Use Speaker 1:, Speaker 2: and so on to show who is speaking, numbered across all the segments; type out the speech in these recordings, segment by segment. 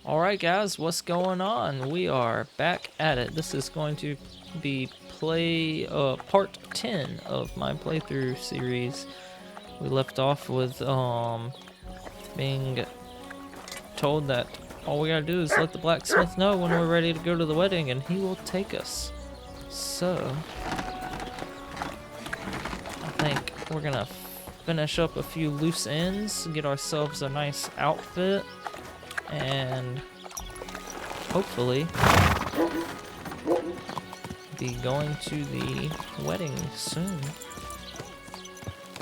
Speaker 1: Alright guys, what's going on? We are back at it. This is going to be part 10 of my playthrough series. We left off with being told that all we gotta do is let the blacksmith know when we're ready to go to the wedding and he will take us. So I think we're gonna finish up a few loose ends, get ourselves a nice outfit, and hopefully be going to the wedding soon.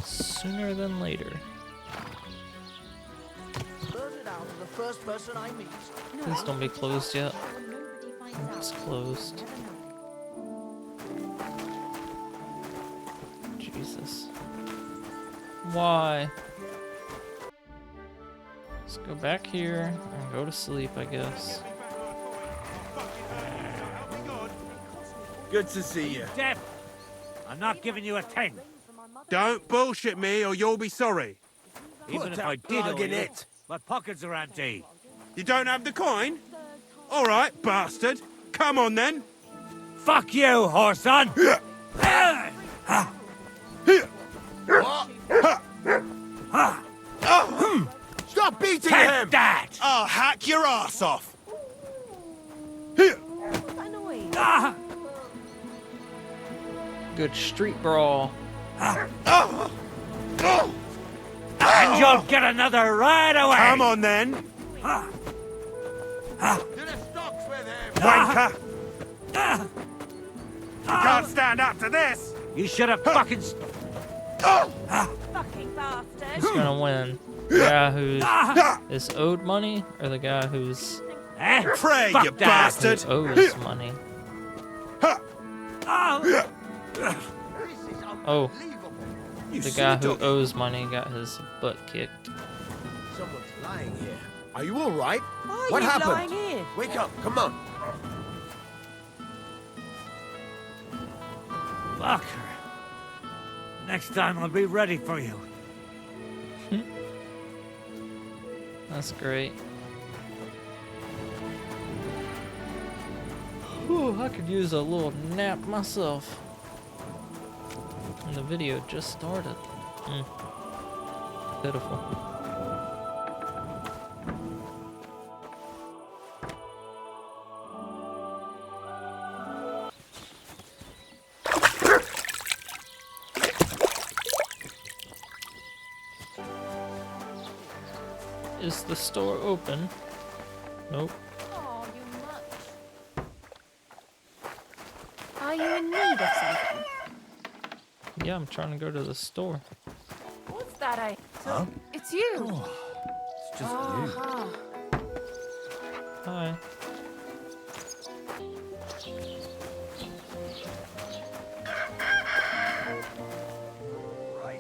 Speaker 1: Sooner than later. Please don't be closed yet. It's closed. Jesus. Why? Let's go back here and go to sleep, I guess.
Speaker 2: Good to see you.
Speaker 3: Deaf! I'm not giving you a 10.
Speaker 2: Don't bullshit me or you'll be sorry.
Speaker 3: Even if I did owe you, my pockets are empty.
Speaker 2: You don't have the coin? All right, bastard. Come on then.
Speaker 3: Fuck you, whoreson!
Speaker 2: Stop beating
Speaker 3: Take
Speaker 2: him!
Speaker 3: that!
Speaker 2: I'll hack your ass off.
Speaker 1: Good street brawl.
Speaker 3: And you'll get another right away!
Speaker 2: Come on then. Wanker. You can't stand up to this.
Speaker 3: You should have fucking...
Speaker 4: Fucking bastard!
Speaker 1: Who's gonna win? The guy who is owed money, or the guy who's
Speaker 3: Eh?
Speaker 2: Pray,
Speaker 3: Fuck
Speaker 2: you
Speaker 3: that.
Speaker 2: bastard.
Speaker 1: owes money? Oh,
Speaker 2: You
Speaker 1: the guy who
Speaker 2: silly dog.
Speaker 1: owes money got his butt kicked.
Speaker 5: Someone's lying here. Are you all right?
Speaker 4: Why are
Speaker 5: What
Speaker 4: you
Speaker 5: happened?
Speaker 4: lying here?
Speaker 5: Wake up, come on.
Speaker 3: Fuck her. Next time I'll be ready for you.
Speaker 1: That's great. Whew, I could use a little nap myself. And the video just started. Pitiful. Is the store open? Nope.
Speaker 4: Oh, you much. Are you in need of something?
Speaker 1: Yeah, I'm trying to go to the store.
Speaker 4: What's that? So it's you.
Speaker 5: It's just
Speaker 4: Uh-huh.
Speaker 1: Hi.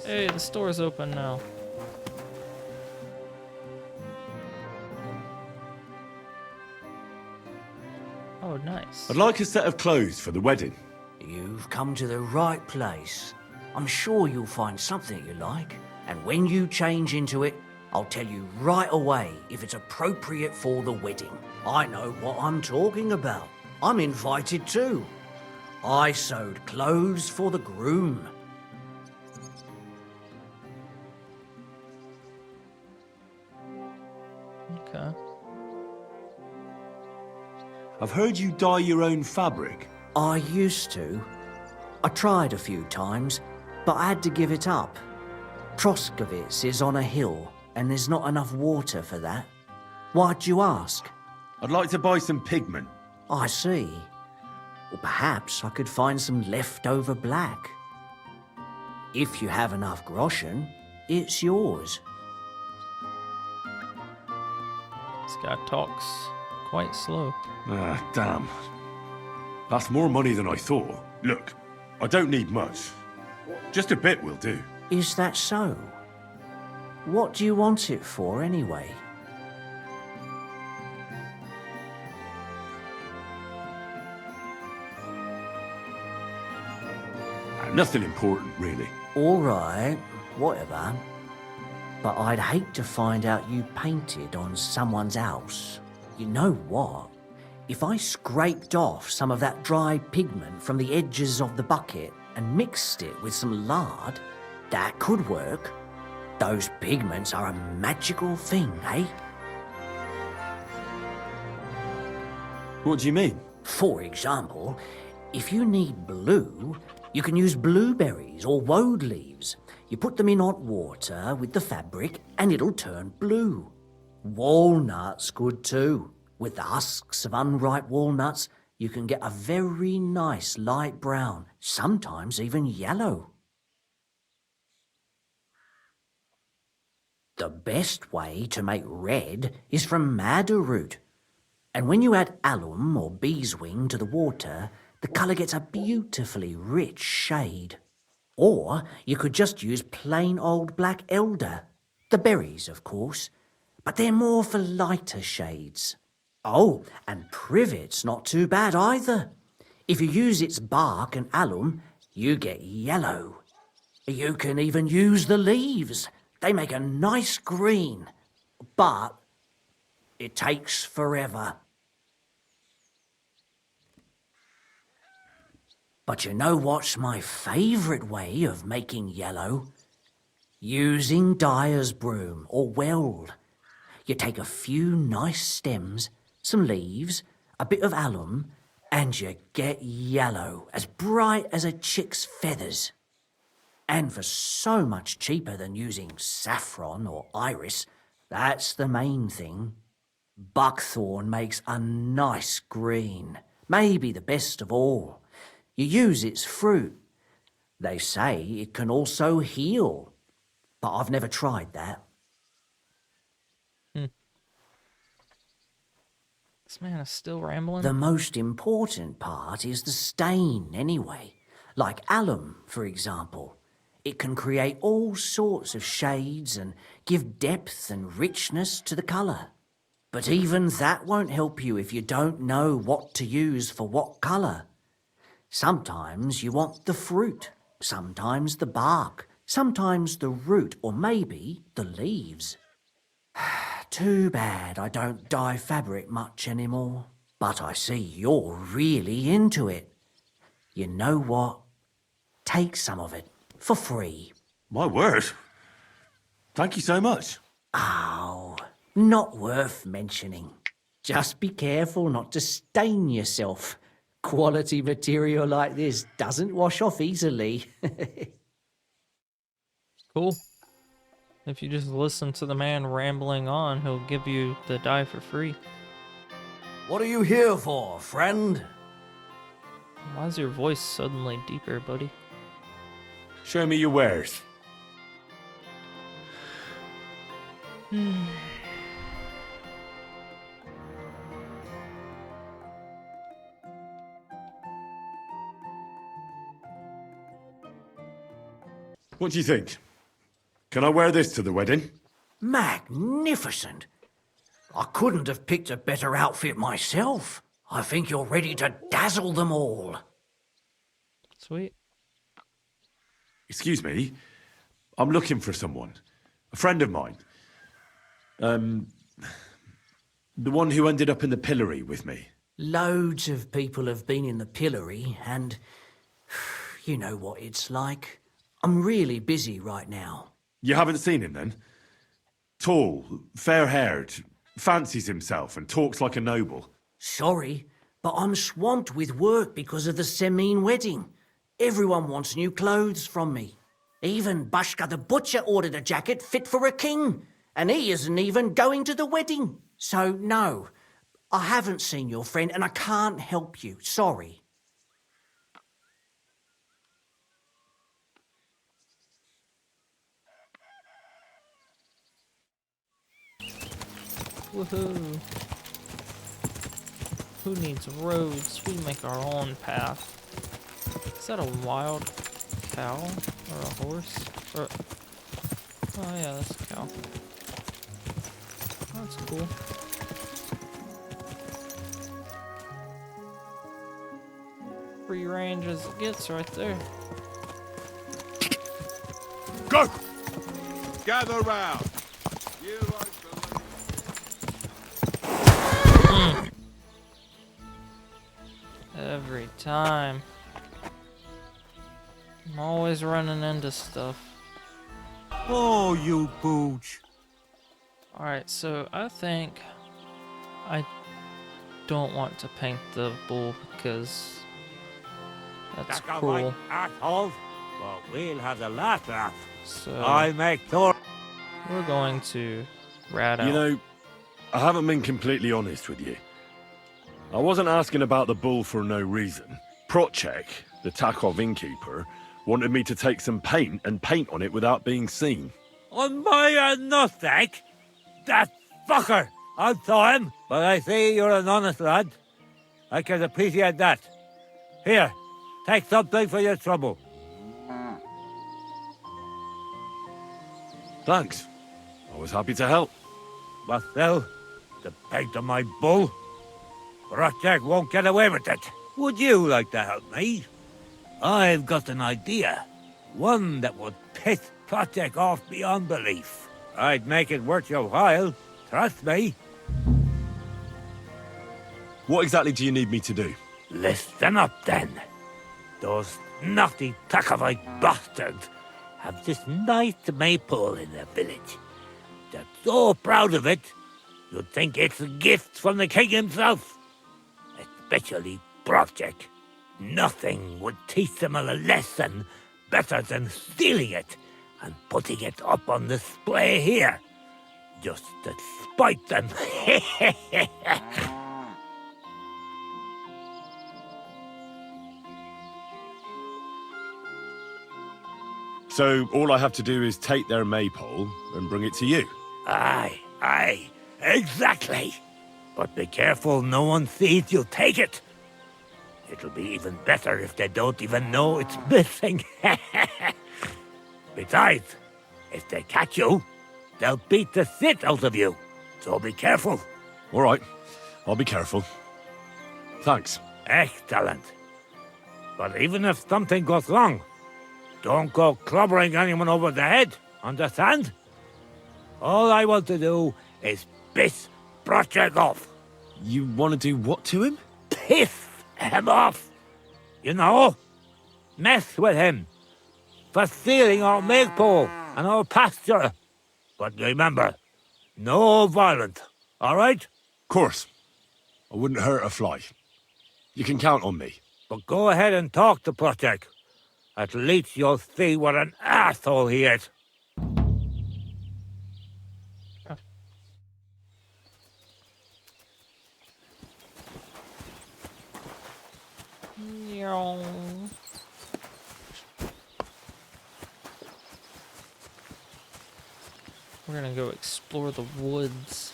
Speaker 1: Hey, the store's open now. Oh, nice.
Speaker 6: I'd like a set of clothes for the wedding.
Speaker 7: You've come to the right place. I'm sure you'll find something you like. And when you change into it, I'll tell you right away if it's appropriate for the wedding. I know what I'm talking about. I'm invited too. I sewed clothes for the groom.
Speaker 1: Okay.
Speaker 6: I've heard you dye your own fabric.
Speaker 7: I used to. I tried a few times, but I had to give it up. Troskovitz is on a hill, and there's not enough water for that. Why'd you ask?
Speaker 6: I'd like to buy some pigment.
Speaker 7: I see. Well, perhaps I could find some leftover black. If you have enough groschen, it's yours.
Speaker 1: This guy talks quite slow.
Speaker 6: Ah, damn. That's more money than I thought. Look, I don't need much. Just a bit will do.
Speaker 7: Is that so? What do you want it for, anyway?
Speaker 6: Nothing important, really.
Speaker 7: All right, whatever. But I'd hate to find out you painted on someone's house. You know what? If I scraped off some of that dry pigment from the edges of the bucket and mixed it with some lard, that could work. Those pigments are a magical thing, eh?
Speaker 6: What do you mean?
Speaker 7: For example, if you need blue, you can use blueberries or woad leaves. You put them in hot water with the fabric and it'll turn blue. Walnuts good too. With the husks of unripe walnuts, you can get a very nice light brown, sometimes even yellow. The best way to make red is from madder root. And when you add alum or beeswing to the water, the colour gets a beautifully rich shade. Or you could just use plain old black elder. The berries, of course, but they're more for lighter shades. Oh, and privet's not too bad either. If you use its bark and alum, you get yellow. You can even use the leaves. They make a nice green, but it takes forever. But you know what's my favourite way of making yellow? Using dyer's broom or weld. You take a few nice stems, some leaves, a bit of alum, and you get yellow, as bright as a chick's feathers. And for so much cheaper than using saffron or iris, that's the main thing. Buckthorn makes a nice green, maybe the best of all. You use its fruit. They say it can also heal, but I've never tried that.
Speaker 1: This man is still rambling.
Speaker 7: The most important part is the stain anyway. Like alum, for example. It can create all sorts of shades and give depth and richness to the colour. But even that won't help you if you don't know what to use for what colour. Sometimes you want the fruit, sometimes the bark, sometimes the root, or maybe the leaves. Too bad I don't dye fabric much anymore. But I see you're really into it. You know what? Take some of it. For free.
Speaker 6: My word. Thank you so much.
Speaker 7: Oh, not worth mentioning. Just be careful not to stain yourself. Quality material like this doesn't wash off easily.
Speaker 1: Cool. If you just listen to the man rambling on, he'll give you the dye for free.
Speaker 7: What are you here for, friend?
Speaker 1: Why is your voice suddenly deeper, buddy?
Speaker 6: Show me your wares. What do you think? Can I wear this to the wedding?
Speaker 7: Magnificent. I couldn't have picked a better outfit myself. I think you're ready to dazzle them all.
Speaker 1: Sweet.
Speaker 6: Excuse me. I'm looking for someone. A friend of mine. The one who ended up in the pillory with me.
Speaker 7: Loads of people have been in the pillory, and you know what it's like. I'm really busy right now.
Speaker 6: You haven't seen him then? Tall, fair-haired, fancies himself and talks like a noble.
Speaker 7: Sorry, but I'm swamped with work because of the Semine wedding. Everyone wants new clothes from me. Even Bashka the butcher ordered a jacket fit for a king, and he isn't even going to the wedding. So no, I haven't seen your friend and I can't help you. Sorry.
Speaker 1: Woohoo. Who needs roads? We make our own path. Is that a wild cow? Or a horse? Or... Oh yeah, that's a cow. That's cool. Free range as it gets right there.
Speaker 2: Go! Gather round. You won't believe
Speaker 1: Every time. I'm always running into stuff.
Speaker 3: Oh, you pooch.
Speaker 1: Alright, so I think I don't want to paint the bull because that's
Speaker 3: That's all
Speaker 1: cruel.
Speaker 3: right, assholes. But we'll have the last laugh.
Speaker 1: So
Speaker 3: I'll make sure.
Speaker 1: we're going to rat out.
Speaker 6: You know, I haven't been completely honest with you. I wasn't asking about the bull for no reason. Procek, the Takov innkeeper, wanted me to take some paint and paint on it without being seen.
Speaker 3: On my nutsack? That fucker! I saw him, but I see you're an honest lad. I can appreciate that. Here, take something for your trouble.
Speaker 6: Thanks. I was happy to help.
Speaker 3: But still, the paint on my bull? Procek won't get away with it. Would you like to help me? I've got an idea. One that would piss Procek off beyond belief. I'd make it worth your while. Trust me.
Speaker 6: What exactly do you need me to do?
Speaker 3: Listen up, then. Those naughty Takovite bastards have this nice maypole in their village. They're so proud of it, you'd think it's a gift from the king himself. Especially Procek. Nothing would teach them a lesson better than stealing it and putting it up on display here. Just to spite them.
Speaker 6: So all I have to do is take their maypole and bring it to you.
Speaker 3: Aye, exactly. But be careful no one sees you take it. It'll be even better if they don't even know it's missing. Besides, if they catch you, they'll beat the shit out of you. So be careful.
Speaker 6: All right, I'll be careful. Thanks.
Speaker 3: Excellent. But even if something goes wrong, don't go clobbering anyone over the head, understand? All I want to do is piss Procek off.
Speaker 6: You want to do what to him?
Speaker 3: Piss him off! You know? Mess with him. For stealing our maypole and our pasture. But remember, no violence, alright?
Speaker 6: Course. I wouldn't hurt a fly. You can count on me.
Speaker 3: But go ahead and talk to Procek. At least you'll see what an asshole he is.
Speaker 1: Meow. We're gonna go explore the woods.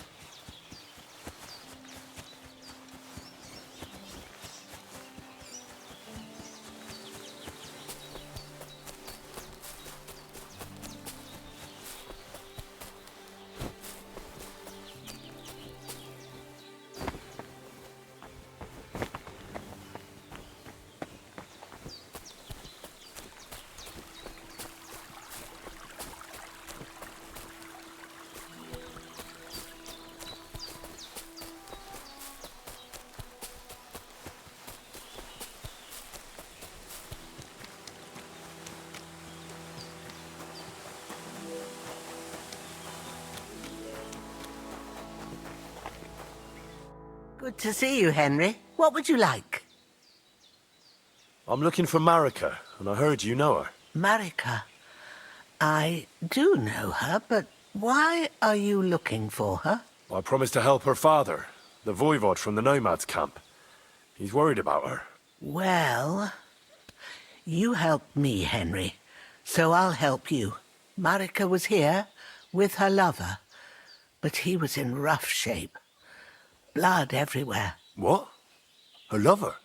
Speaker 8: Good to see you, Henry. What would you like?
Speaker 6: I'm looking for Marika, and I heard you know her.
Speaker 8: Marika. I do know her, but why are you looking for her?
Speaker 6: I promised to help her father, the voivod from the nomads camp. He's worried about her.
Speaker 8: Well, you helped me, Henry, so I'll help you. Marika was here with her lover, but he was in rough shape. Blood everywhere.
Speaker 6: What? Her lover?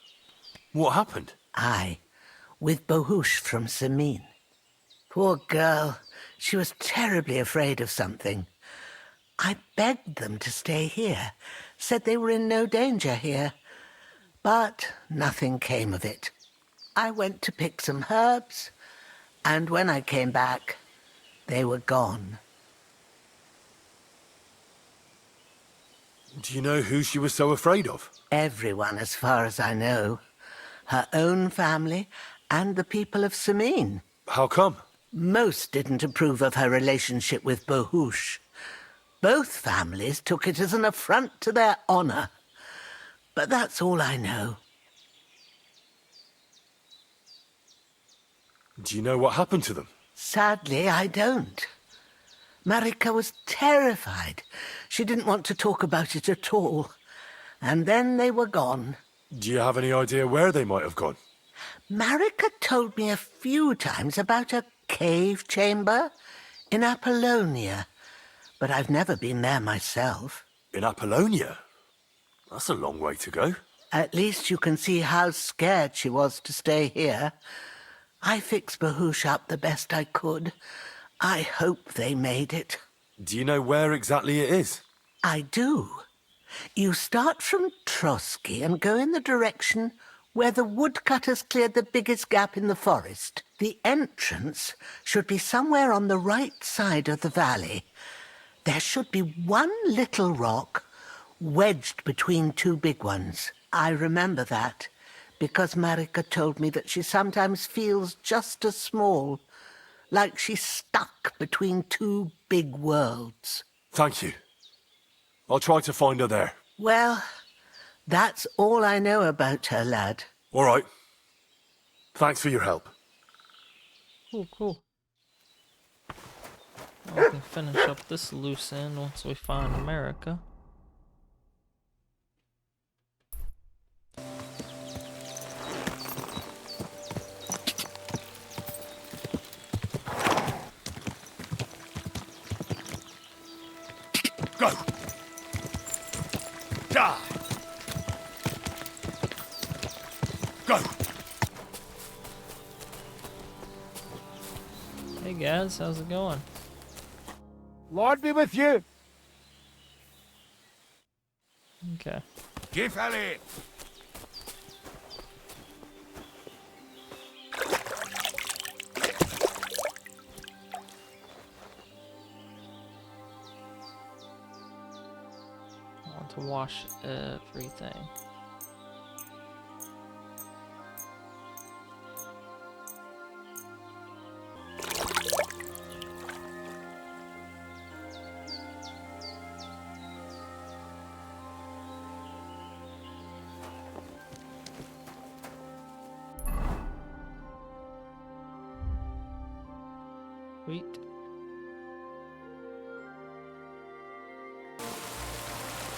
Speaker 6: What happened?
Speaker 8: Aye, with Bohush from Samin. Poor girl, she was terribly afraid of something. I begged them to stay here, said they were in no danger here, but nothing came of it. I went to pick some herbs, and when I came back, they were gone.
Speaker 5: Do you know who she was so afraid of?
Speaker 8: Everyone, as far as I know. Her own family and the people of Sameen.
Speaker 5: How come?
Speaker 8: Most didn't approve of her relationship with Bahush. Both families took it as an affront to their honor. But that's all I know.
Speaker 5: Do you know what happened to them?
Speaker 8: Sadly, I don't. Marika was terrified. She didn't want to talk about it at all. And then they were gone.
Speaker 5: Do you have any idea where they might have gone?
Speaker 8: Marika told me a few times about a cave chamber in Apollonia, but I've never been there myself.
Speaker 5: In Apollonia? That's a long way to go.
Speaker 8: At least you can see how scared she was to stay here. I fixed Bahush up the best I could. I hope they made it.
Speaker 5: Do you know where exactly it is?
Speaker 8: I do. You start from Trotsky and go in the direction where the woodcutters cleared the biggest gap in the forest. The entrance should be somewhere on the right side of the valley. There should be one little rock wedged between two big ones. I remember that because Marika told me that she sometimes feels just as small, like she's stuck between two big worlds.
Speaker 5: Thank you. I'll try to find her there.
Speaker 8: Well, that's all I know about her, lad.
Speaker 5: All right. Thanks for your help.
Speaker 1: Cool. Well, we can finish up this loose end once we find America.
Speaker 5: Go! Die! Go!
Speaker 1: Hey guys, how's it going?
Speaker 3: Lord be with you.
Speaker 1: Okay.
Speaker 2: Give Ali!
Speaker 1: I want to wash everything. Sweet.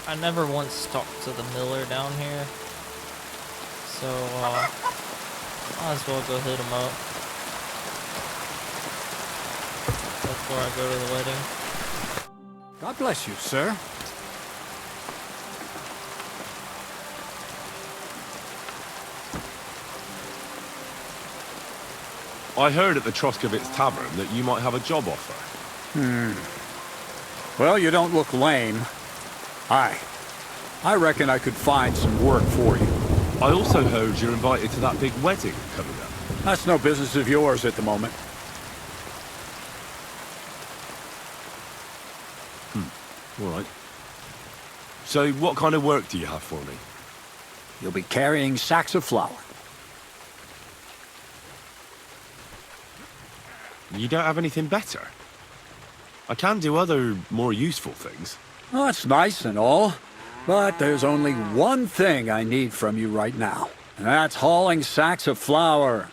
Speaker 1: I never once talked to the miller down here, so might as well go hit him up before I go to the wedding.
Speaker 9: God bless you, sir.
Speaker 6: I heard at the Troskovitz Tavern that you might have a job offer.
Speaker 9: Well, you don't look lame. I reckon I could find some work for you.
Speaker 6: I also heard you're invited to that big wedding coming up.
Speaker 9: That's no business of yours at the moment.
Speaker 6: All right. So what kind of work do you have for me?
Speaker 9: You'll be carrying sacks of flour.
Speaker 6: You don't have anything better? I can do other, more useful things.
Speaker 9: Well, that's nice and all, but there's only one thing I need from you right now, and that's hauling sacks of flour.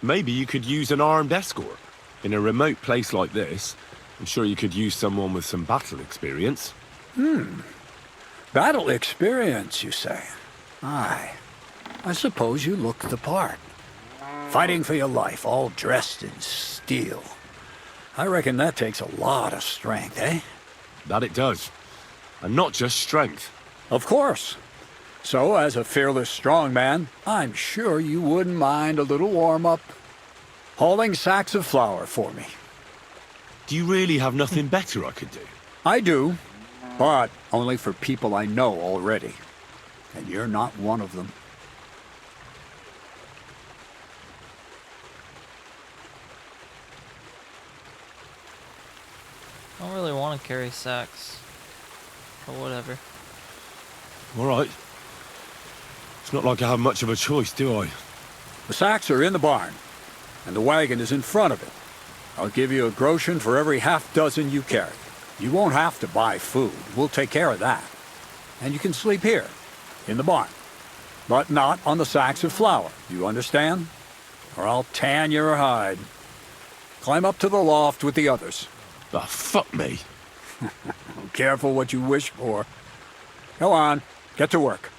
Speaker 6: Maybe you could use an armed escort. In a remote place like this, I'm sure you could use someone with some battle experience.
Speaker 9: Battle experience, you say? Aye. I suppose you look the part. Fighting for your life, all dressed in steel. I reckon that takes a lot of strength, eh?
Speaker 6: That it does. And not just strength.
Speaker 9: Of course. So, as a fearless strong man, I'm sure you wouldn't mind a little warm-up. Hauling sacks of flour for me.
Speaker 6: Do you really have nothing better I could do?
Speaker 9: I do, but only for people I know already. And you're not one of them.
Speaker 1: want to carry sacks. Or whatever.
Speaker 6: Alright. It's not like I have much of a choice, do I?
Speaker 9: The sacks are in the barn, and the wagon is in front of it. I'll give you a groschen for every half dozen you carry. You won't have to buy food. We'll take care of that. And you can sleep here, in the barn. But not on the sacks of flour, you understand? Or I'll tan your hide. Climb up to the loft with the others.
Speaker 6: Ah, fuck me.
Speaker 9: Careful what you wish for. Go on, get to work.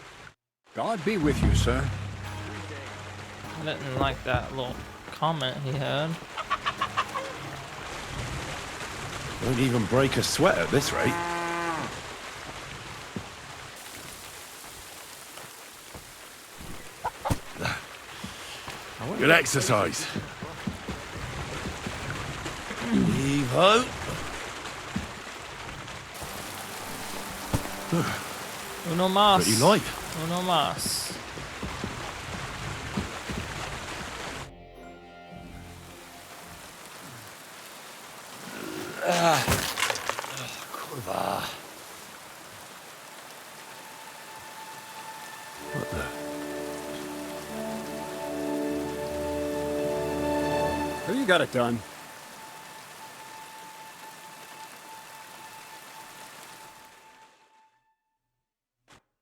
Speaker 9: God be with you, sir.
Speaker 1: I didn't like that little comment he had.
Speaker 6: Won't even break a sweat at this rate. Good exercise. Evo.
Speaker 1: Uno más.
Speaker 6: Pretty light.
Speaker 1: Uno más.
Speaker 6: Kurwa. What the?
Speaker 9: So you got it done.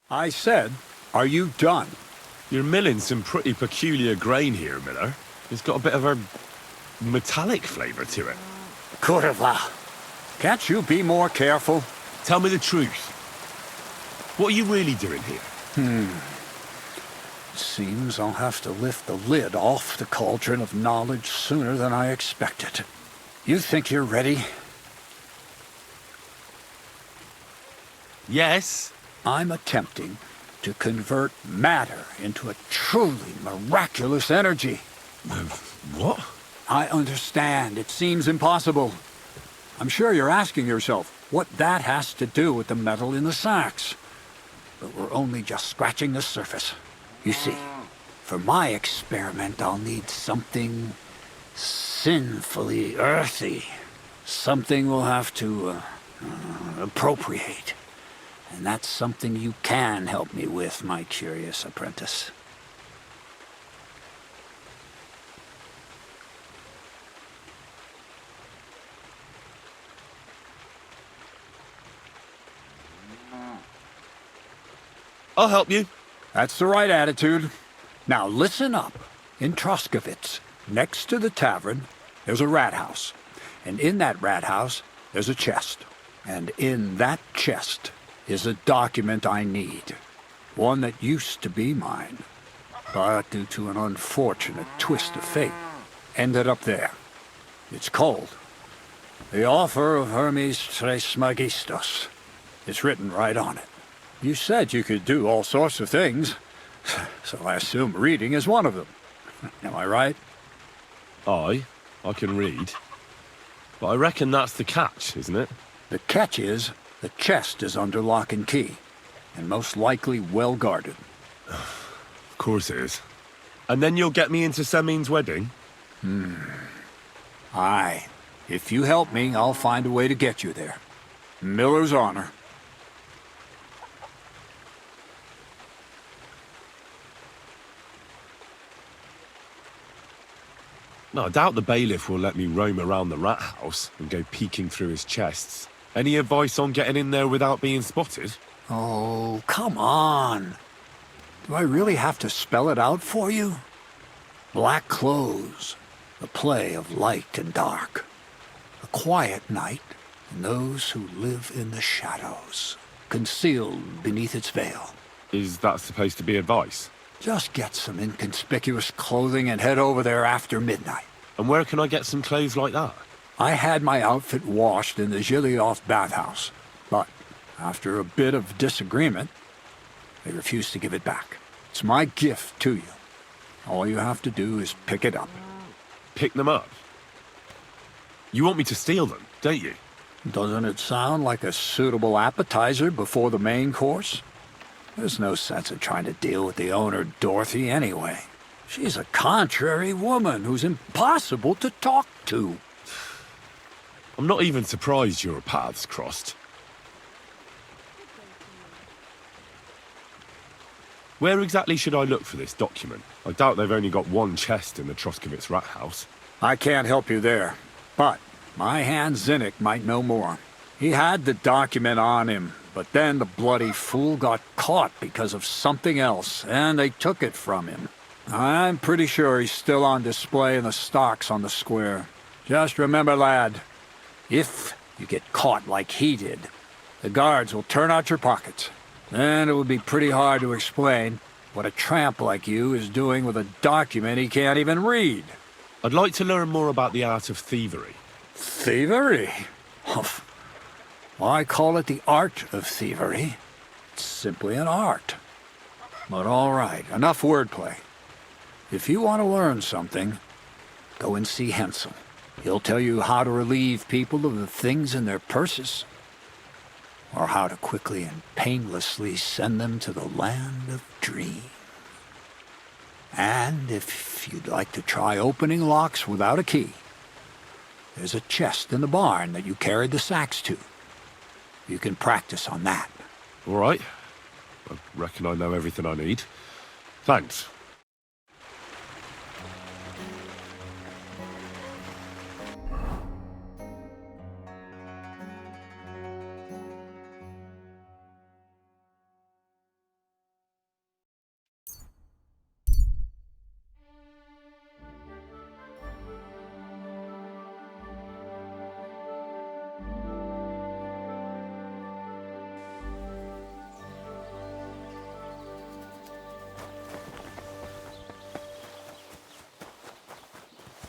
Speaker 9: I said, are you done?
Speaker 6: You're milling some pretty peculiar grain here, Miller. It's got a bit of a metallic flavour to it.
Speaker 9: Kurwa. Can't you be more careful?
Speaker 6: Tell me the truth. What are you really doing here?
Speaker 9: Seems I'll have to lift the lid off the cauldron of knowledge sooner than I expected. You think you're ready?
Speaker 6: Yes.
Speaker 9: I'm attempting to convert matter into a truly miraculous energy.
Speaker 6: What?
Speaker 9: I understand. It seems impossible. I'm sure you're asking yourself what that has to do with the metal in the sacks. But we're only just scratching the surface. You see, for my experiment, I'll need something sinfully earthy. Something we'll have to appropriate. And that's something you can help me with, my curious apprentice.
Speaker 6: I'll help you.
Speaker 9: That's the right attitude. Now listen up. In Troskovitz, next to the tavern, there's a rat house. And in that rat house, there's a chest. And in that chest is a document I need. One that used to be mine. But due to an unfortunate twist of fate, ended up there. It's called The Offer of Hermes Trismegistos. It's written right on it. You said you could do all sorts of things, so I assume reading is one of them. Am I right?
Speaker 6: I can read. But I reckon that's the catch, isn't it?
Speaker 9: The catch is, the chest is under lock and key, and most likely well guarded.
Speaker 6: Of course it is. And then you'll get me into Semin's wedding?
Speaker 9: Aye. If you help me, I'll find a way to get you there. Miller's honor.
Speaker 6: No, I doubt the bailiff will let me roam around the rat house and go peeking through his chests. Any advice on getting in there without being spotted?
Speaker 9: Oh, come on. Do I really have to spell it out for you? Black clothes, the play of light and dark. A quiet night, and those who live in the shadows, concealed beneath its veil.
Speaker 6: Is that supposed to be advice?
Speaker 9: Just get some inconspicuous clothing and head over there after midnight.
Speaker 6: And where can I get some clothes like that?
Speaker 9: I had my outfit washed in the Gilioff bathhouse, but after a bit of disagreement, they refused to give it back. It's my gift to you. All you have to do is pick it up.
Speaker 6: Pick them up? You want me to steal them, don't you?
Speaker 9: Doesn't it sound like a suitable appetizer before the main course? There's no sense in trying to deal with the owner, Dorothy, anyway. She's a contrary woman who's impossible to talk to.
Speaker 6: I'm not even surprised your paths crossed. Where exactly should I look for this document? I doubt they've only got one chest in the Troskovitz rat house.
Speaker 9: I can't help you there, but my hand Zinik might know more. He had the document on him, but then the bloody fool got caught because of something else, and they took it from him. I'm pretty sure he's still on display in the stocks on the square. Just remember, lad, if you get caught like he did, the guards will turn out your pockets. And it would be pretty hard to explain what a tramp like you is doing with a document he can't even read.
Speaker 6: I'd like to learn more about the art of thievery.
Speaker 9: Thievery? Humph. Why call it the art of thievery? It's simply an art. But all right, enough wordplay. If you want to learn something, go and see Hensel. He'll tell you how to relieve people of the things in their purses, or how to quickly and painlessly send them to the land of dreams. And if you'd like to try opening locks without a key, there's a chest in the barn that you carried the sacks to. You can practice on that.
Speaker 6: All right. I reckon I know everything I need. Thanks.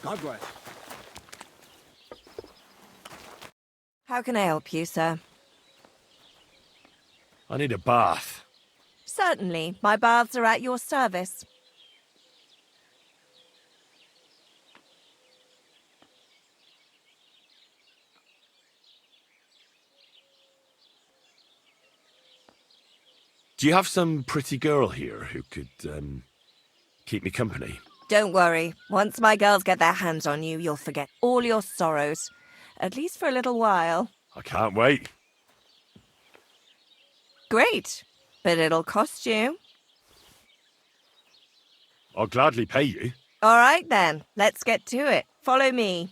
Speaker 9: God bless.
Speaker 10: How can I help you, sir?
Speaker 6: I need a bath.
Speaker 10: Certainly. My baths are at your service.
Speaker 6: Do you have some pretty girl here who could, keep me company?
Speaker 10: Don't worry. Once my girls get their hands on you, you'll forget all your sorrows. At least for a little while.
Speaker 6: I can't wait.
Speaker 10: Great. But it'll cost you.
Speaker 6: I'll gladly pay you.
Speaker 10: All right, then. Let's get to it. Follow me.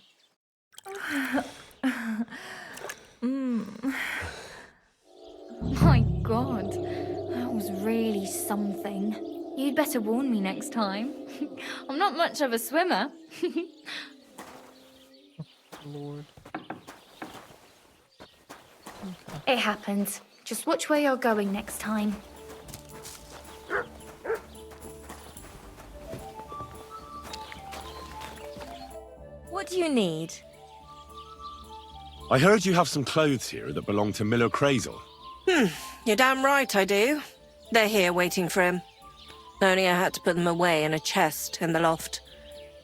Speaker 11: My God, that was really something. You'd better warn me next time. I'm not much of a swimmer.
Speaker 1: Lord.
Speaker 11: It happens. Just watch where you're going next time.
Speaker 10: What do you need?
Speaker 6: I heard you have some clothes here that belong to Miller Crazel.
Speaker 10: You're damn right I do. They're here waiting for him. Only I had to put them away in a chest in the loft.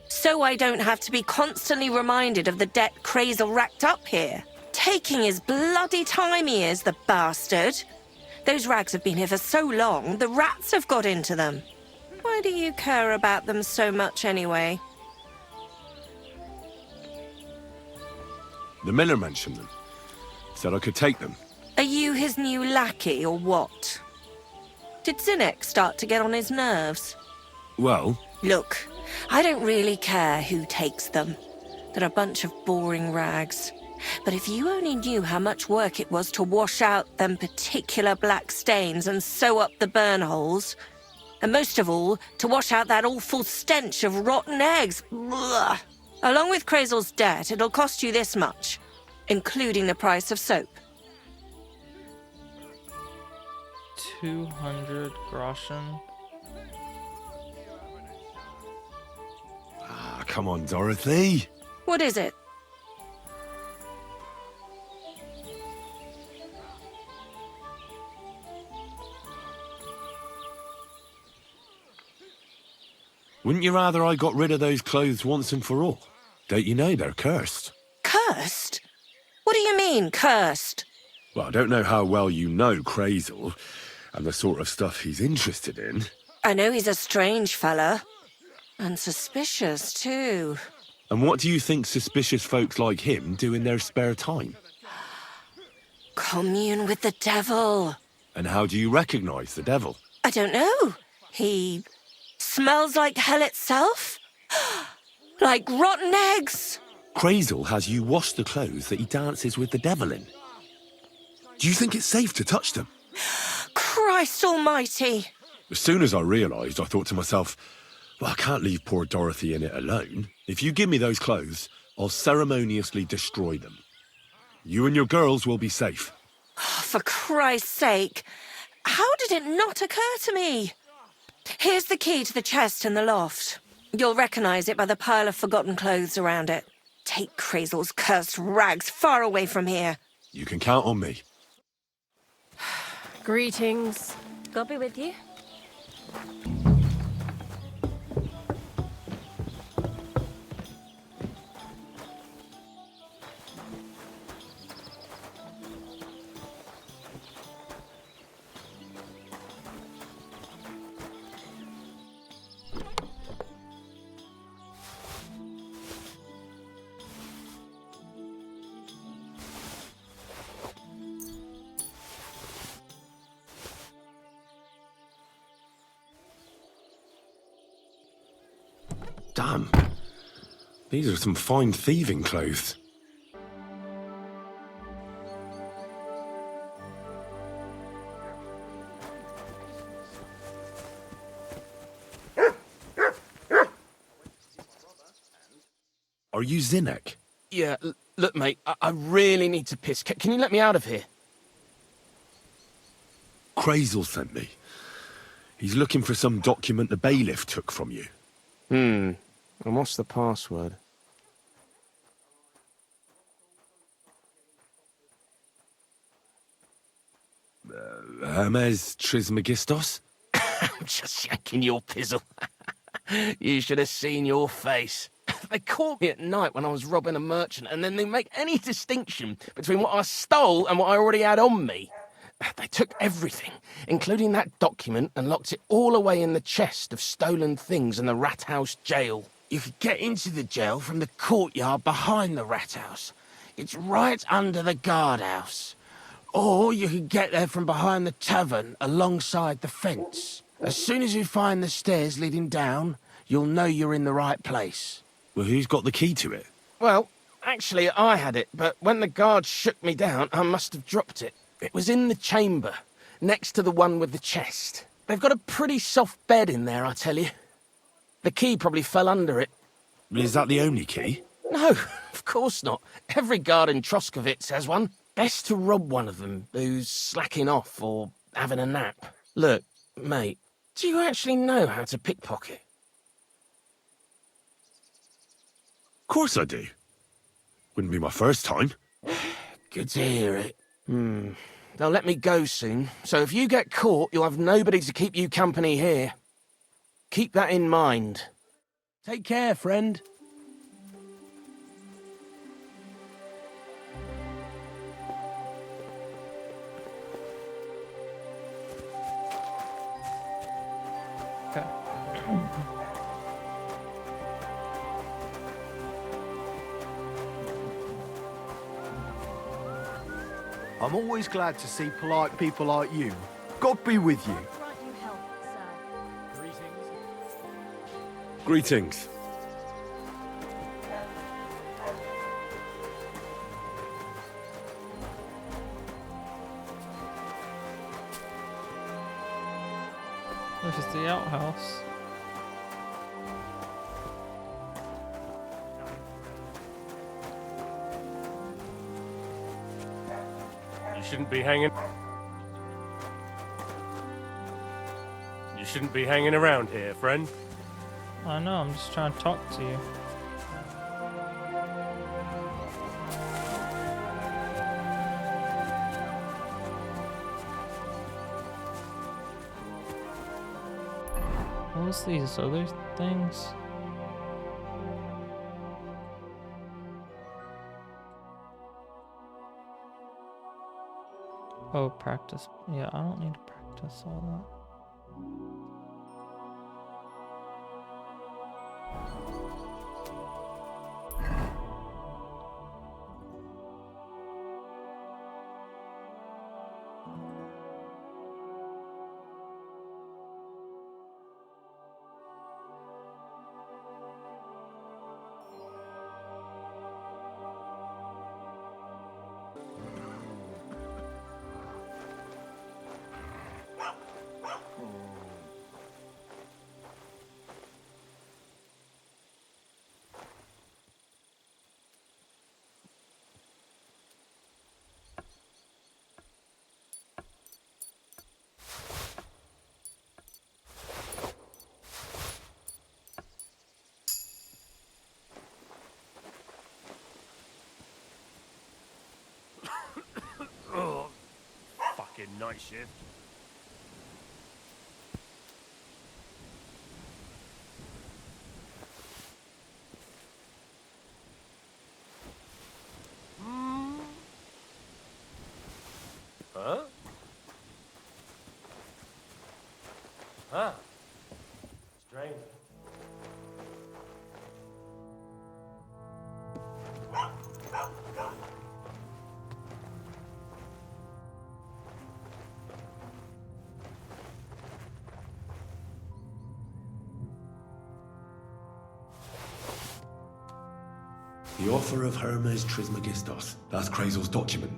Speaker 10: So I don't have to be constantly reminded of the debt Crazel racked up here. Taking his bloody time he is, the bastard. Those rags have been here for so long, the rats have got into them. Why do you care about them so much anyway?
Speaker 6: The miller mentioned them. Said I could take them.
Speaker 10: Are you his new lackey or what? Did Zinik start to get on his nerves?
Speaker 6: Well,
Speaker 10: Look, I don't really care who takes them. They're a bunch of boring rags. But if you only knew how much work it was to wash out them particular black stains and sew up the burn holes, and most of all, to wash out that awful stench of rotten eggs, blah. Along with Crazel's debt, it'll cost you this much, including the price of soap.
Speaker 1: 200 groschen.
Speaker 6: ah, come on, Dorothy.
Speaker 10: What is it?
Speaker 6: Wouldn't you rather I got rid of those clothes once and for all? Don't you know they're cursed?
Speaker 10: Cursed? What do you mean, cursed?
Speaker 6: Well, I don't know how well you know Crazel and the sort of stuff he's interested in.
Speaker 10: I know he's a strange fella. And suspicious, too.
Speaker 6: And what do you think suspicious folks like him do in their spare time?
Speaker 10: Commune with the devil.
Speaker 6: And how do you recognize the devil?
Speaker 10: I don't know. He smells like hell itself. Like rotten eggs.
Speaker 6: Crazel has you wash the clothes that he dances with the devil in. Do you think it's safe to touch them?
Speaker 10: Christ almighty.
Speaker 6: As soon as I realised, I thought to myself, well, I can't leave poor Dorothy in it alone. If you give me those clothes, I'll ceremoniously destroy them. You and your girls will be safe.
Speaker 10: For Christ's sake. How did it not occur to me? Here's the key to the chest in the loft. You'll recognise it by the pile of forgotten clothes around it. Take Crazel's cursed rags far away from here.
Speaker 6: You can count on me.
Speaker 4: Greetings.
Speaker 10: God be with you.
Speaker 6: Damn. These are some fine thieving clothes. Are you Zinik?
Speaker 12: Yeah, look, mate, I really need to piss. Can you let me out of here?
Speaker 6: Crazel sent me. He's looking for some document the bailiff took from you.
Speaker 12: And what's the password?
Speaker 6: Hermes Trismegistos?
Speaker 12: I'm just yanking your pizzle. You should have seen your face. They caught me at night when I was robbing a merchant, and then they make any distinction between what I stole and what I already had on me. They took everything, including that document, and locked it all away in the chest of stolen things in the Rat House jail. You could get into the jail from the courtyard behind the Rat House. It's right under the guardhouse. Or you could get there from behind the tavern alongside the fence. As soon as you find the stairs leading down, you'll know you're in the right place.
Speaker 6: Well, who's got the key to it?
Speaker 12: Well, actually, I had it, but when the guards shook me down, I must have dropped it. It was in the chamber, next to the one with the chest. They've got a pretty soft bed in there, I tell you. The key probably fell under it.
Speaker 6: Is that the only key?
Speaker 12: No, of course not. Every guard in Troskovitz has one. Best to rob one of them who's slacking off or having a nap. Look, mate, do you actually know how to pickpocket?
Speaker 6: Of course I do. Wouldn't be my first time.
Speaker 12: Good to hear it. They'll let me go soon, so if you get caught, you'll have nobody to keep you company here. Keep that in mind. Take care, friend.
Speaker 1: Okay.
Speaker 13: I'm always glad to see polite people like you. God be with you.
Speaker 6: Greetings.
Speaker 1: This is the outhouse.
Speaker 14: You shouldn't be hanging... You shouldn't be hanging around here, friend.
Speaker 1: I know, I'm just trying to talk to you. What was these other things? Oh, practice. Yeah, I don't need to practice all that.
Speaker 14: fucking night shift. Huh? Huh? Strange.
Speaker 15: The offer of Hermes Trismegistos. That's Krazel's document.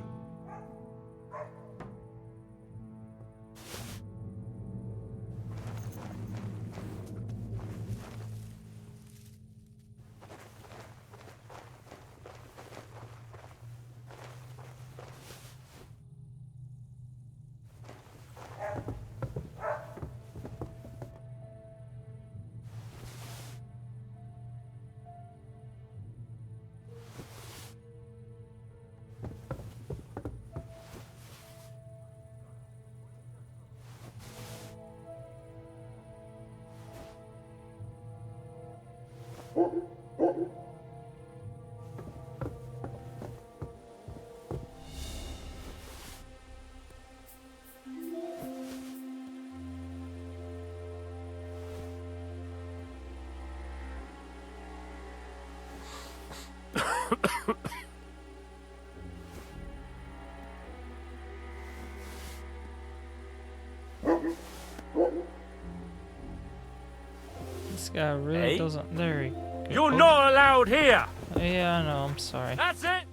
Speaker 1: This guy really doesn't. There he goes.
Speaker 14: You're not allowed here!
Speaker 1: Yeah, I know, I'm sorry.
Speaker 14: That's it!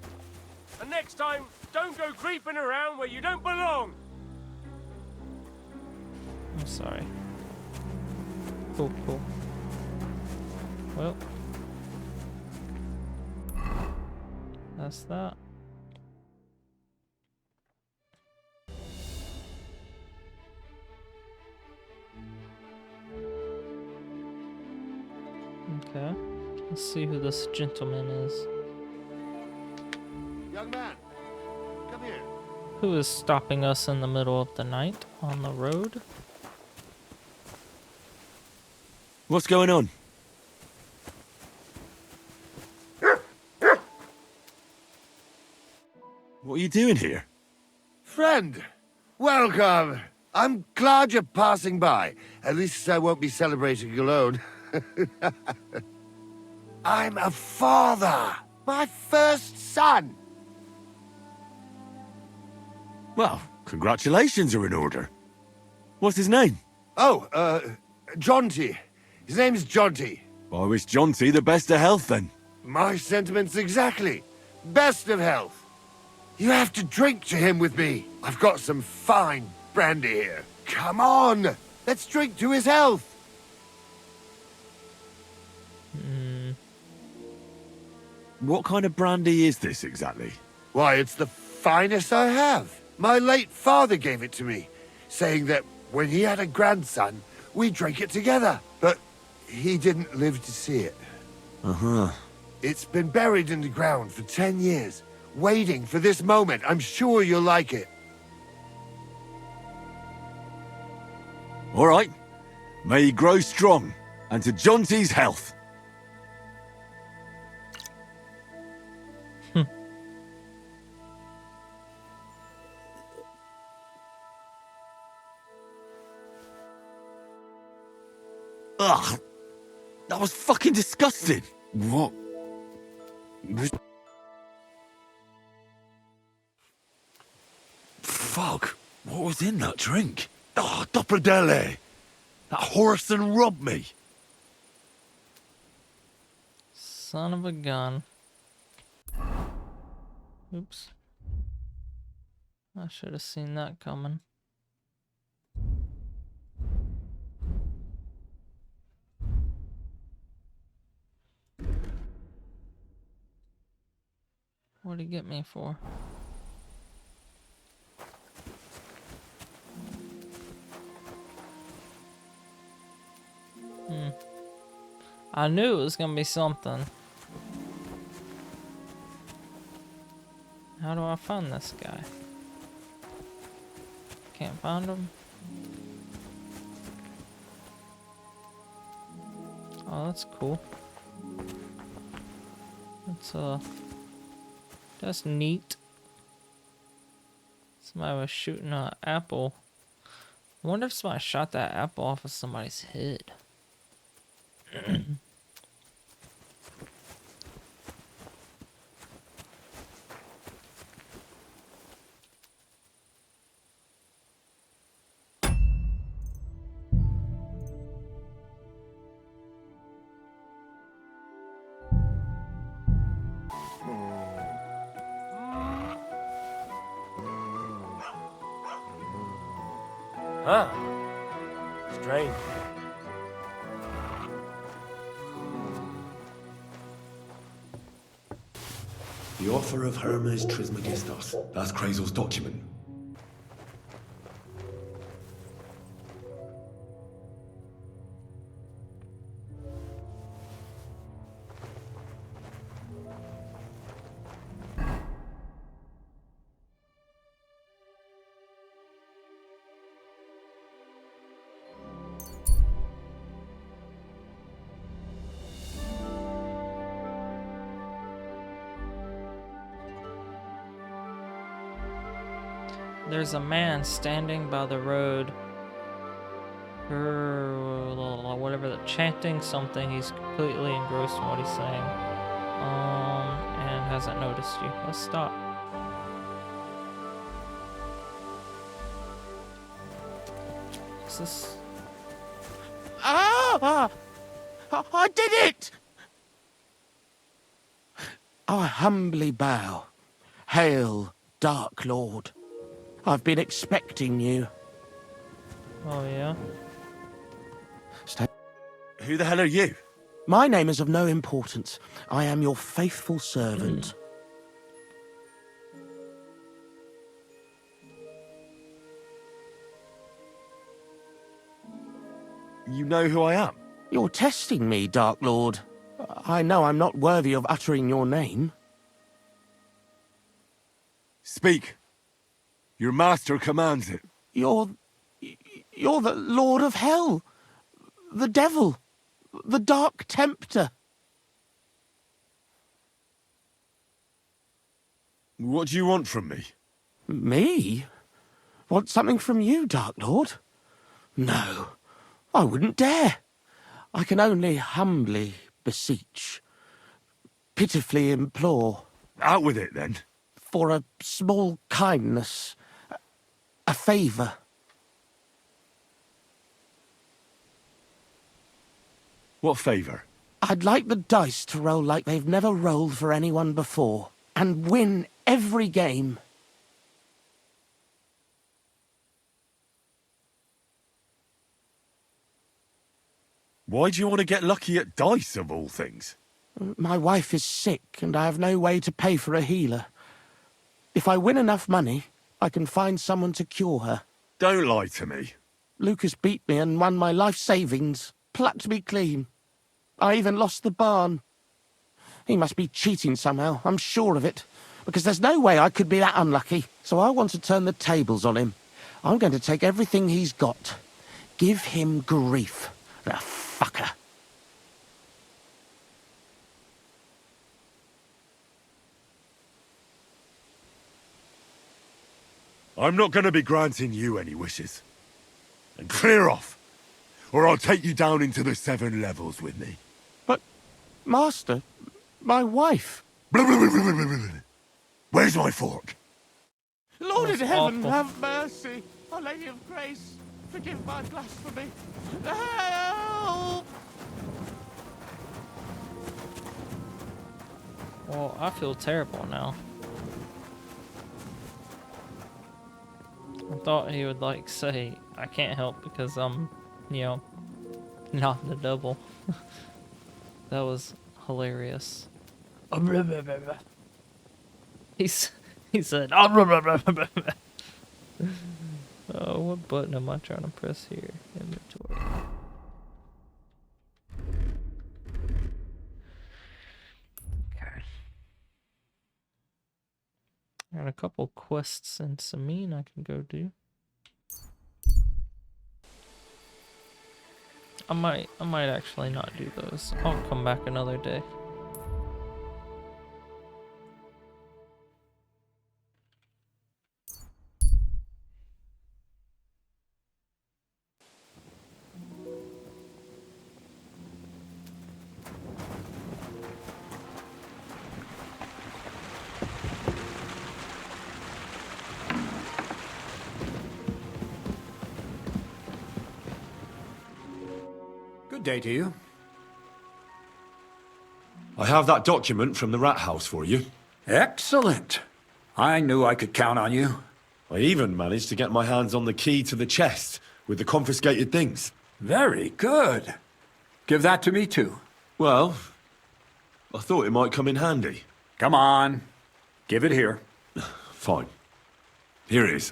Speaker 14: And next time, don't go creeping around where you don't belong!
Speaker 1: I'm sorry. Cool, cool. Well. That's that. Okay. Let's see who this gentleman is.
Speaker 2: Young man, come here.
Speaker 1: Who is stopping us in the middle of the night on the road?
Speaker 6: What's going on? What are you doing here?
Speaker 16: Friend, welcome. I'm glad you're passing by. At least I won't be celebrating alone. I'm a father. My first son.
Speaker 6: Well, congratulations are in order. What's his name?
Speaker 16: Oh, Jonty. His name's Jonty.
Speaker 6: I wish Jonty the best of health then.
Speaker 16: My sentiments exactly. Best of health. You have to drink to him with me. I've got some fine brandy here. Come on, let's drink to his health.
Speaker 6: What kind of brandy is this exactly?
Speaker 16: Why, it's the finest I have. My late father gave it to me, saying that when he had a grandson, we drank it together. But he didn't live to see it.
Speaker 6: Uh-huh.
Speaker 16: It's been buried in the ground for 10 years, waiting for this moment. I'm sure you'll like it.
Speaker 6: All right. May he grow strong, and to Jonty's health. Ugh! That was fucking disgusting! What? Fuck! What was in that drink?
Speaker 16: Oh, Dopperdelle! That Horson robbed me!
Speaker 1: Son of a gun. Oops. I should have seen that coming. What'd he get me for? I knew it was gonna be something. How do I find this guy? can't find them. Oh, that's cool. That's neat. Somebody was shooting an apple. I wonder if somebody shot that apple off of somebody's head.
Speaker 14: Huh. Strange.
Speaker 15: The offer of Hermes Trismegistos. That's Krazel's document.
Speaker 1: There's a man standing by the road. Whatever, chanting something. He's completely engrossed in what he's saying. And hasn't noticed you. Let's stop. What's this?
Speaker 12: Ah! I did it! I humbly bow. Hail, Darklord. I've been expecting you.
Speaker 1: Oh, yeah?
Speaker 2: Who the hell are you?
Speaker 12: My name is of no importance. I am your faithful servant.
Speaker 2: You know who I am?
Speaker 12: You're testing me, Darklord. I know I'm not worthy of uttering your name.
Speaker 2: Speak. Your master commands it.
Speaker 12: You're the Lord of Hell. The Devil. The Dark Tempter.
Speaker 2: What do you want from me?
Speaker 12: Me? Want something from you, Darklord? No, I wouldn't dare. I can only humbly beseech, pitifully implore.
Speaker 2: Out with it, then.
Speaker 12: For a small kindness, a favour.
Speaker 2: What favour?
Speaker 12: I'd like the dice to roll like they've never rolled for anyone before, and win every game.
Speaker 2: Why do you want to get lucky at dice, of all things?
Speaker 12: My wife is sick, and I have no way to pay for a healer. If I win enough money, I can find someone to cure her.
Speaker 2: Don't lie to me.
Speaker 12: Lucas beat me and won my life savings, plucked me clean. I even lost the barn. He must be cheating somehow, I'm sure of it, because there's no way I could be that unlucky. So I want to turn the tables on him. I'm going to take everything he's got. Give him grief, the fucker.
Speaker 2: I'm not going to be granting you any wishes. And clear off, or I'll take you down into the 7 levels with me.
Speaker 12: But, Master, my wife.
Speaker 2: Where's my fork?
Speaker 12: Lord in
Speaker 1: That's
Speaker 12: heaven,
Speaker 1: awful.
Speaker 12: have mercy. Our Lady of Grace, forgive my blasphemy. Help!
Speaker 1: Well, I feel terrible now. I thought he would like say, I can't help because I'm, you know, not the double. That was hilarious. He said, oh, what button am I trying to press here? Inventory. Okay. Got a couple quests in Samine I can go do. I might actually not do those. I'll come back another day.
Speaker 9: Good day to you.
Speaker 6: I have that document from the rat house for you.
Speaker 9: Excellent. I knew I could count on you.
Speaker 6: I even managed to get my hands on the key to the chest with the confiscated things.
Speaker 9: Very good. Give that to me too.
Speaker 6: Well, I thought it might come in handy.
Speaker 9: Come on. Give it here.
Speaker 6: Fine. Here it is.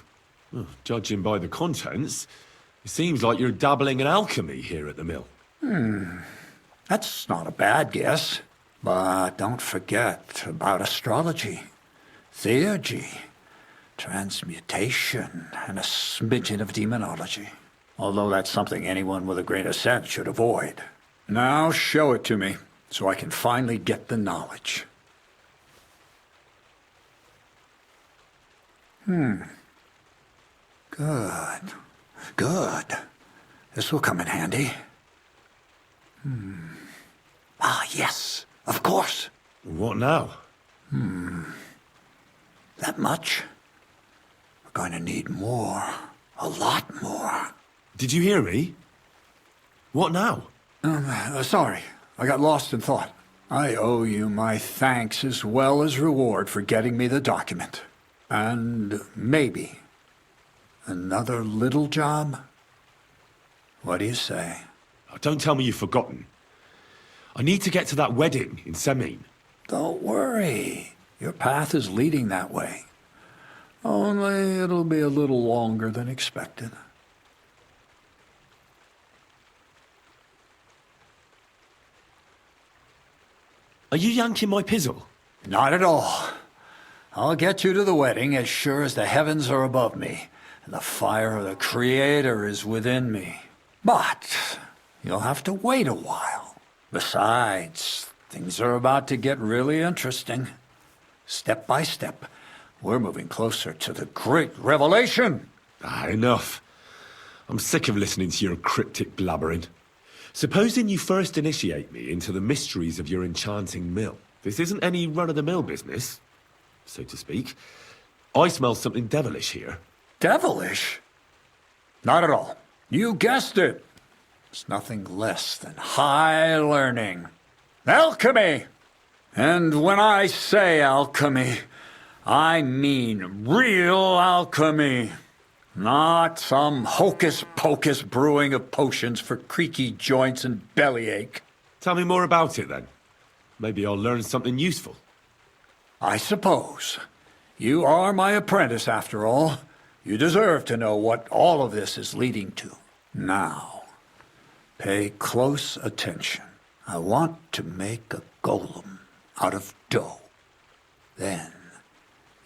Speaker 6: Judging by the contents, it seems like you're dabbling in alchemy here at the mill.
Speaker 9: That's not a bad guess. But don't forget about astrology, theurgy, transmutation, and a smidgen of demonology. Although that's something anyone with a grain of sense should avoid. Now show it to me, so I can finally get the knowledge. Good. Good. This will come in handy. Ah, yes. Of course.
Speaker 6: What now?
Speaker 9: That much? We're going to need more. A lot more.
Speaker 6: Did you hear me? What now?
Speaker 9: Sorry. I got lost in thought. I owe you my thanks as well as reward for getting me the document. And maybe another little job? What do you say?
Speaker 6: Don't tell me you've forgotten. I need to get to that wedding in Semine.
Speaker 9: Don't worry. Your path is leading that way. Only it'll be a little longer than expected.
Speaker 6: Are you yanking my pizzle?
Speaker 9: Not at all. I'll get you to the wedding as sure as the heavens are above me, and the fire of the Creator is within me. But you'll have to wait a while. Besides, things are about to get really interesting. Step by step, we're moving closer to the great revelation.
Speaker 6: Enough. I'm sick of listening to your cryptic blabbering. Supposing you first initiate me into the mysteries of your enchanting mill. This isn't any run-of-the-mill business, so to speak. I smell something devilish here.
Speaker 9: Devilish? Not at all. You guessed it. It's nothing less than high learning. Alchemy! And when I say alchemy, I mean real alchemy. Not some hocus-pocus brewing of potions for creaky joints and bellyache.
Speaker 6: Tell me more about it, then. Maybe I'll learn something useful.
Speaker 9: I suppose. You are my apprentice, after all. You deserve to know what all of this is leading to. Now, pay close attention. I want to make a golem out of dough. Then,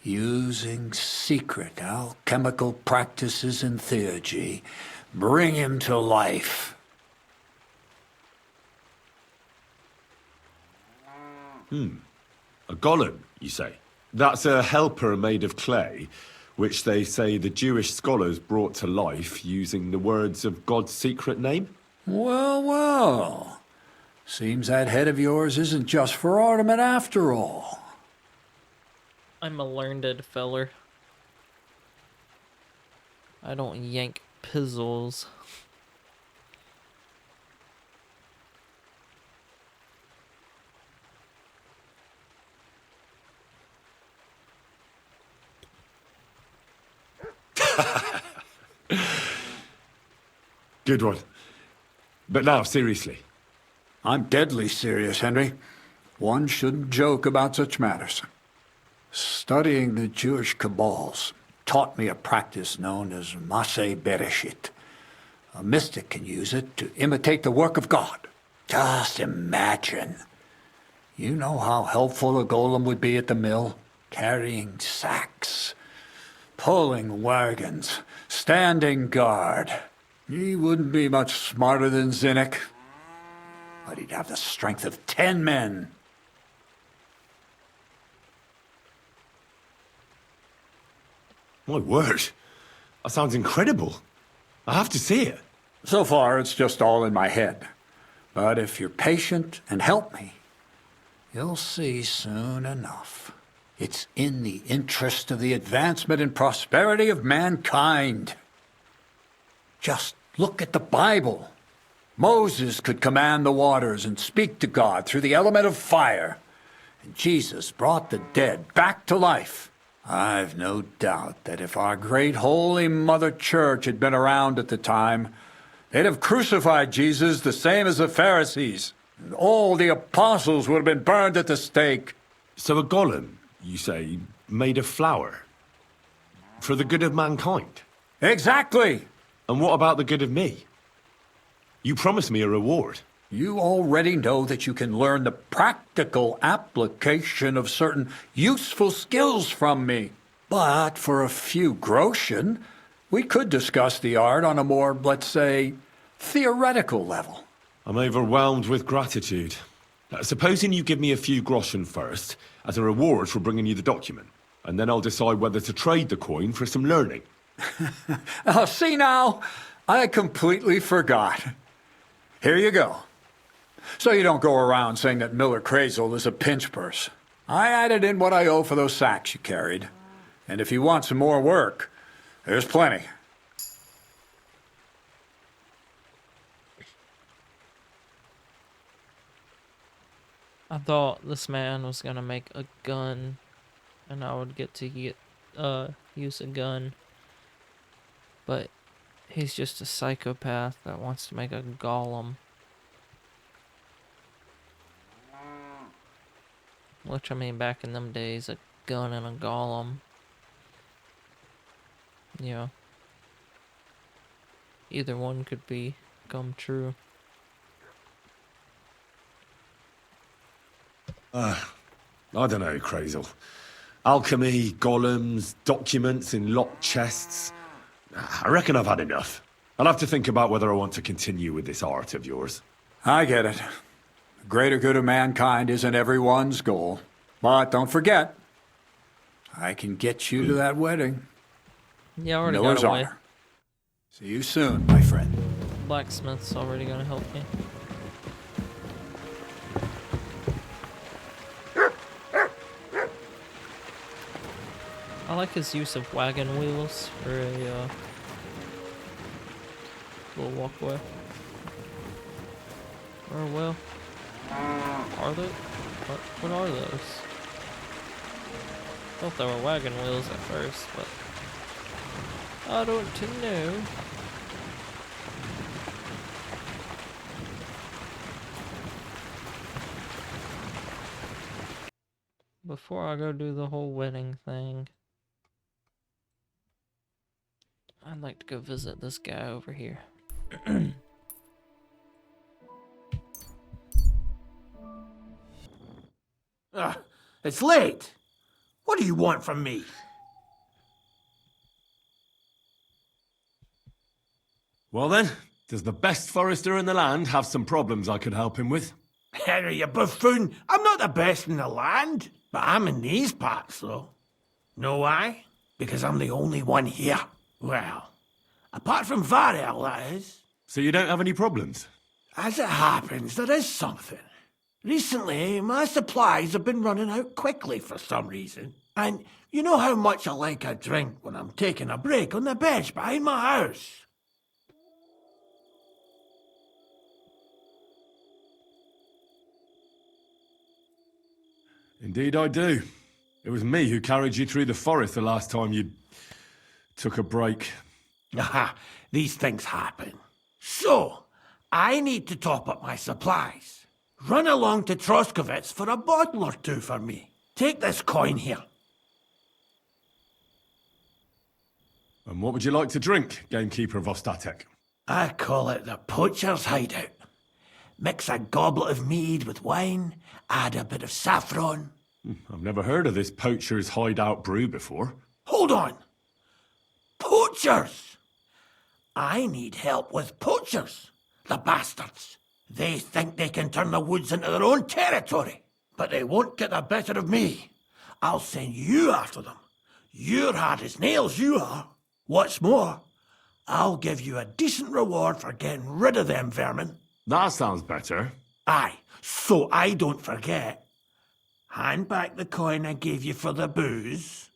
Speaker 9: using secret alchemical practices and theurgy, bring him to life.
Speaker 6: A golem, you say? That's a helper made of clay, which they say the Jewish scholars brought to life using the words of God's secret name?
Speaker 9: Well, well. Seems that head of yours isn't just for ornament after all.
Speaker 1: I'm a learned feller. I don't yank pizzles.
Speaker 6: Good one. But now, seriously.
Speaker 9: I'm deadly serious, Henry. One shouldn't joke about such matters. Studying the Jewish cabals taught me a practice known as Maseh Bereshit. A mystic can use it to imitate the work of God. Just imagine. You know how helpful a golem would be at the mill? Carrying sacks, pulling wagons, standing guard. He wouldn't be much smarter than Zinik, but he'd have the strength of 10 men.
Speaker 6: My word. That sounds incredible. I have to see it.
Speaker 9: So far, it's just all in my head. But if you're patient and help me, you'll see soon enough. It's in the interest of the advancement and prosperity of mankind. Just look at the Bible. Moses could command the waters and speak to God through the element of fire. And Jesus brought the dead back to life. I've no doubt that if our great holy Mother Church had been around at the time, they'd have crucified Jesus the same as the Pharisees. And all the apostles would have been burned at the stake.
Speaker 6: So a golem, you say, made of flour? For the good of mankind?
Speaker 9: Exactly!
Speaker 6: And what about the good of me? You promised me a reward.
Speaker 9: You already know that you can learn the practical application of certain useful skills from me. But for a few groschen, we could discuss the art on a more, let's say, theoretical level.
Speaker 6: I'm overwhelmed with gratitude. Supposing you give me a few groschen first, as a reward for bringing you the document, and then I'll decide whether to trade the coin for some learning.
Speaker 9: Oh, see now, I completely forgot. Here you go. So you don't go around saying that Miller Crazel is a pinch purse. I added in what I owe for those sacks you carried. And if you want some more work, there's plenty.
Speaker 1: I thought this man was gonna make a gun, and I would get to use a gun. But he's just a psychopath that wants to make a golem. Which, I mean, back in them days, a gun and a golem. You know. Either one could become true.
Speaker 6: I don't know, Crazel. Alchemy, golems, documents in locked chests. I reckon I've had enough. I'll have to think about whether I want to continue with this art of yours.
Speaker 9: I get it. The greater good of mankind isn't everyone's goal. But don't forget, I can get you to that wedding.
Speaker 1: Yeah, I already
Speaker 9: Miller's
Speaker 1: got away.
Speaker 9: honor. See you soon, my friend.
Speaker 1: Blacksmith's already gonna help me. I like his use of wagon wheels for a little walkway. Or well, are they? What are those? I thought they were wagon wheels at first, but I don't know. Before I go do the whole wedding thing, I'd like to go visit this guy over here.
Speaker 14: It's late. What do you want from me?
Speaker 6: Well then, does the best forester in the land have some problems I could help him with?
Speaker 14: Henry, you buffoon. I'm not the best in the land, but I'm in these parts, though. Know why? Because I'm the only one here. Well, apart from Varel, that is.
Speaker 6: So you don't have any problems?
Speaker 14: As it happens, there is something. Recently, my supplies have been running out quickly for some reason. And you know how much I like a drink when I'm taking a break on the bench behind my house.
Speaker 6: Indeed I do. It was me who carried you through the forest the last time you took a break.
Speaker 14: Aha, these things happen. So, I need to top up my supplies. Run along to Troskovitz for a bottle or two for me. Take this coin here.
Speaker 6: And what would you like to drink, Gamekeeper of Ostatek?
Speaker 14: I call it the poacher's hideout. Mix a goblet of mead with wine, add a bit of saffron.
Speaker 6: I've never heard of this poacher's hideout brew before.
Speaker 14: Hold on! Poachers! I need help with poachers. The bastards. They think they can turn the woods into their own territory, but they won't get the better of me. I'll send you after them. You're hard as nails, you are. What's more, I'll give you a decent reward for getting rid of them vermin.
Speaker 6: That sounds better.
Speaker 14: Aye, so I don't forget. Hand back the coin I gave you for the booze.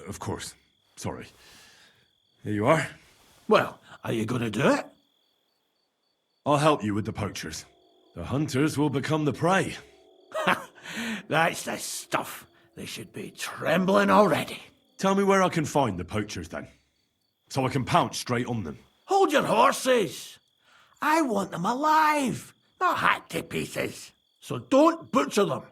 Speaker 6: Of course. Sorry. Here you are.
Speaker 14: Well, are you going to do it?
Speaker 6: I'll help you with the poachers. The hunters will become the prey.
Speaker 14: That's the stuff. They should be trembling already.
Speaker 6: Tell me where I can find the poachers, then. So I can pounce straight on them.
Speaker 14: Hold your horses. I want them alive, not hacked to pieces. So don't butcher them.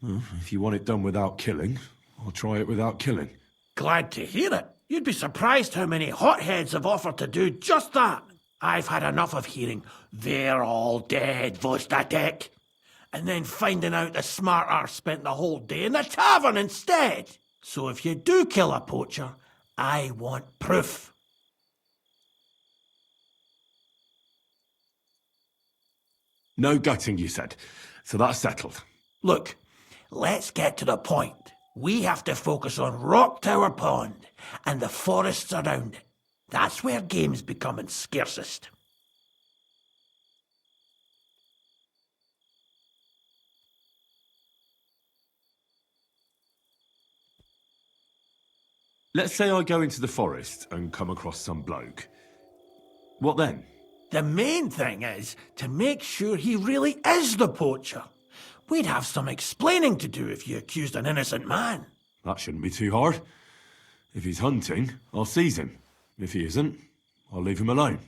Speaker 6: Well, if you want it done without killing, I'll try it without killing.
Speaker 14: Glad to hear it. You'd be surprised how many hotheads have offered to do just that. I've had enough of hearing, "They're all dead, Vostatek," and then finding out the smart arse spent the whole day in the tavern instead. So if you do kill a poacher, I want proof.
Speaker 6: No gutting, you said. So that's settled.
Speaker 14: Look, let's get to the point. We have to focus on Rock Tower Pond and the forests around it. That's where game's becoming scarcest.
Speaker 6: Let's say I go into the forest and come across some bloke. What then?
Speaker 14: The main thing is to make sure he really is the poacher. We'd have some explaining to do if you accused an innocent man.
Speaker 6: That shouldn't be too hard. If he's hunting, I'll seize him. If he isn't, I'll leave him alone.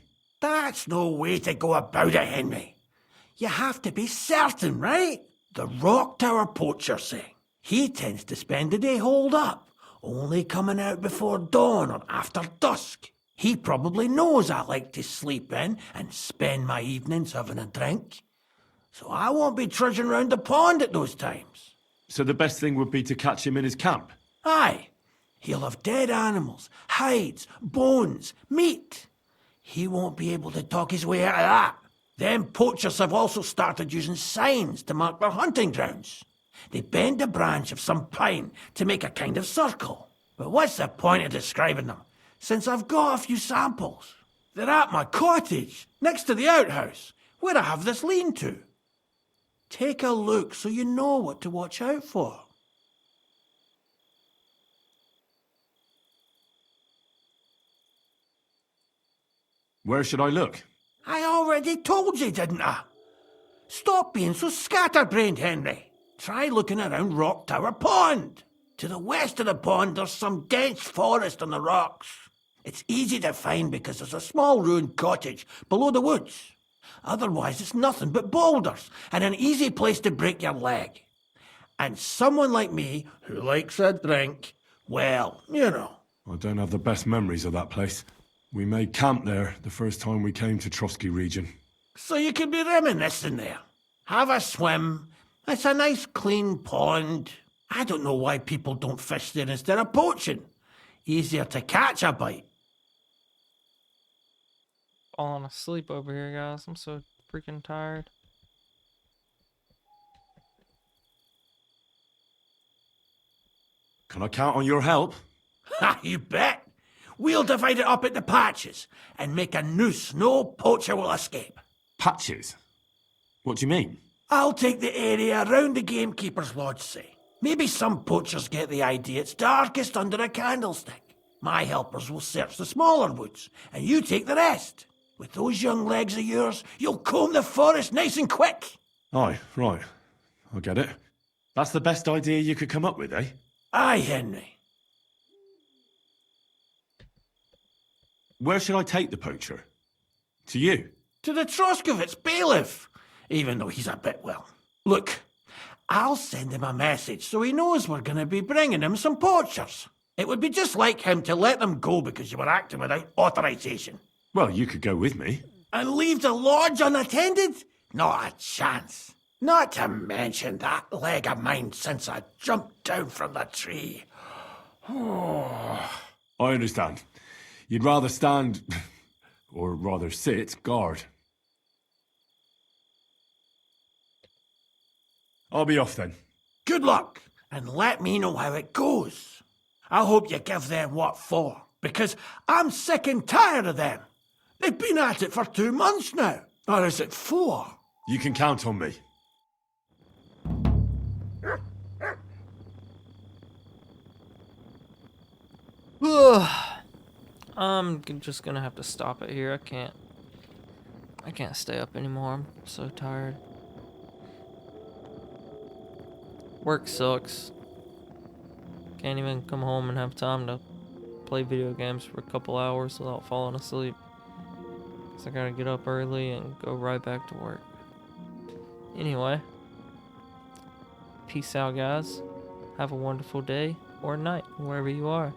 Speaker 14: That's no way to go about it, Henry. You have to be certain, right? The Rock Tower poacher say. He tends to spend the day holed up, only coming out before dawn or after dusk. He probably knows I like to sleep in and spend my evenings having a drink. So I won't be trudging round the pond at those times.
Speaker 6: So the best thing would be to catch him in his camp?
Speaker 14: Aye. He'll have dead animals, hides, bones, meat. He won't be able to talk his way out of that. Them poachers have also started using signs to mark their hunting grounds. They bend a branch of some pine to make a kind of circle. But what's the point of describing them, since I've got a few samples? They're at my cottage, next to the outhouse, where I have this lean-to. Take a look so you know what to watch out for.
Speaker 6: Where should I look?
Speaker 14: I already told you, didn't I? Stop being so scatterbrained, Henry. Try looking around Rock Tower Pond. To the west of the pond, there's some dense forest on the rocks. It's easy to find because there's a small ruined cottage below the woods. Otherwise, it's nothing but boulders and an easy place to break your leg. And someone like me, who likes a drink, well, you know.
Speaker 6: I don't have the best memories of that place. We made camp there the first time we came to Trotsky region.
Speaker 14: So you could be reminiscing there. Have a swim. It's a nice clean pond. I don't know why people don't fish there instead of poaching. Easier to catch a bite.
Speaker 1: Falling asleep over here, guys. I'm so freaking tired.
Speaker 6: Can I count on your help?
Speaker 14: Ha, you bet. We'll divide it up into patches and make a noose no poacher will escape.
Speaker 6: Patches? What do you mean?
Speaker 14: I'll take the area around the Gamekeeper's lodge, say. Maybe some poachers get the idea it's darkest under a candlestick. My helpers will search the smaller woods, and you take the rest. With those young legs of yours, you'll comb the forest nice and quick.
Speaker 6: Aye, right. I get it. That's the best idea you could come up with, eh?
Speaker 14: Aye, Henry.
Speaker 6: Where should I take the poacher? To you?
Speaker 14: To the Troskovitz bailiff, even though he's a bit, well. Look, I'll send him a message so he knows we're going to be bringing him some poachers. It would be just like him to let them go because you were acting without authorization.
Speaker 6: Well, you could go with me.
Speaker 14: And leave the lodge unattended? Not a chance. Not to mention that leg of mine since I jumped down from the tree.
Speaker 2: I understand. You'd rather stand, or rather sit, guard. I'll be off then.
Speaker 14: Good luck, and let me know how it goes. I hope you give them what for, because I'm sick and tired of them. They've been at it for 2 months now. Or is it 4?
Speaker 2: You can count on me.
Speaker 1: I'm just gonna have to stop it here. I can't stay up anymore. I'm so tired. Work sucks. Can't even come home and have time to play video games for a couple hours without falling asleep. So I gotta get up early and go right back to work. Anyway, peace out, guys. Have a wonderful day or night, wherever you are.